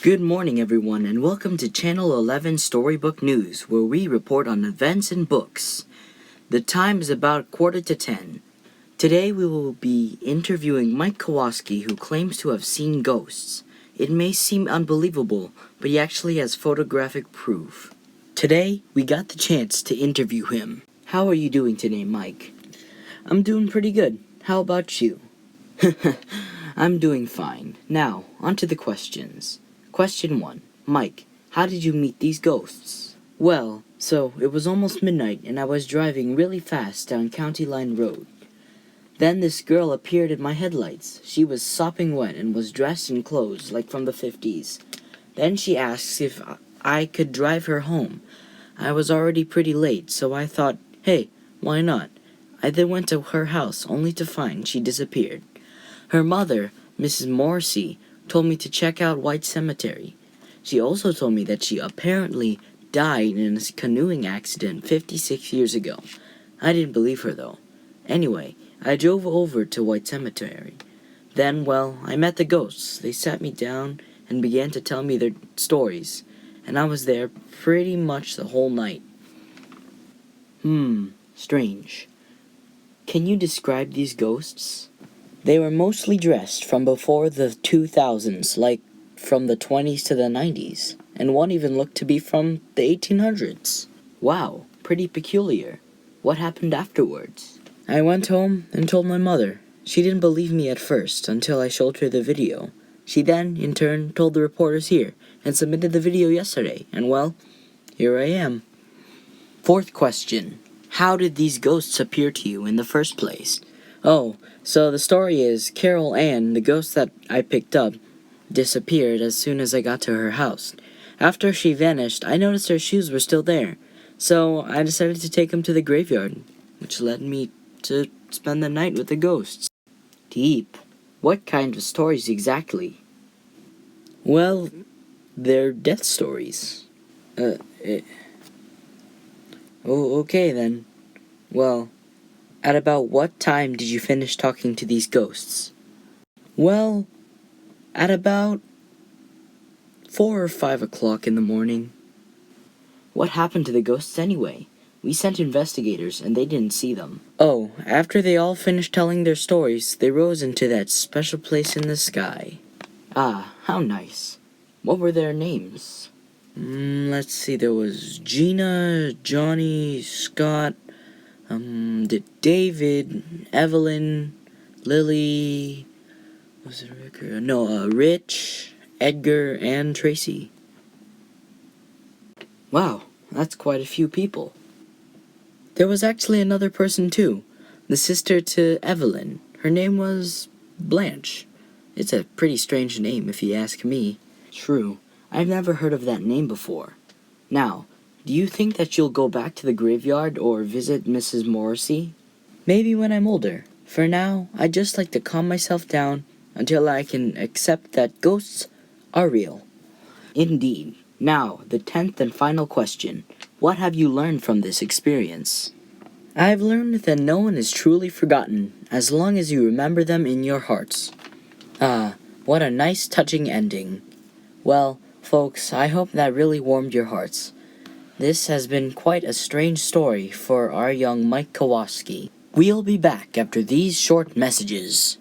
Good morning, everyone, and welcome to Channel 11 Storybook News, where we report on events and books. The time is about 9:45. Today we will be interviewing Mike Kowalski, who claims to have seen ghosts. It may seem unbelievable, but he actually has photographic proof. Today, we got the chance to interview him. How are you doing today, Mike? I'm doing pretty good. How about you? I'm doing fine. Now, on to the questions. Question 1. Mike, how did you meet these ghosts? Well, so it was almost midnight and I was driving really fast down County Line Road. Then this girl appeared in my headlights. She was sopping wet and was dressed in clothes like from the 50s. Then she asked if I could drive her home. I was already pretty late, so I thought, hey, why not? I then went to her house only to find she disappeared. Her mother, Mrs. Morrissey, told me to check out White Cemetery. She also told me that she apparently died in a canoeing accident 56 years ago. I didn't believe her, though. Anyway, I drove over to White Cemetery. Then, well, I met the ghosts. They sat me down and began to tell me their stories, and I was there pretty much the whole night. Strange. Can you describe these ghosts? They were mostly dressed from before the 2000s, like from the 20s to the 90s, and one even looked to be from the 1800s. Wow, pretty peculiar. What happened afterwards? I went home and told my mother. She didn't believe me at first until I showed her the video. She then, in turn, told the reporters here and submitted the video yesterday, and well, here I am. Fourth question. How did these ghosts appear to you in the first place? Oh, so the story is Carol Ann, the ghost that I picked up, disappeared as soon as I got to her house. After she vanished, I noticed her shoes were still there, so I decided to take them to the graveyard, which led me to spend the night with the ghosts. Deep. What kind of stories exactly? Well, they're death stories. Okay then. Well, at about what time did you finish talking to these ghosts? Well, at about 4 or 5 o'clock in the morning. What happened to the ghosts anyway? We sent investigators and they didn't see them. Oh, after they all finished telling their stories, they rose into that special place in the sky. Ah, how nice. What were their names? Let's see, there was Gina, Johnny, Scott, David, Evelyn, Lily, was it Rick? No, Rich, Edgar, and Tracy. Wow, that's quite a few people. There was actually another person too, the sister to Evelyn. Her name was Blanche. It's a pretty strange name if you ask me. True, I've never heard of that name before. Now, do you think that you'll go back to the graveyard or visit Mrs. Morrissey? Maybe when I'm older. For now, I'd just like to calm myself down until I can accept that ghosts are real. Indeed. Now, the 10th and final question. What have you learned from this experience? I've learned that no one is truly forgotten as long as you remember them in your hearts. Ah, what a nice, touching ending. Well, folks, I hope that really warmed your hearts. This has been quite a strange story for our young Mike Kowalski. We'll be back after these short messages.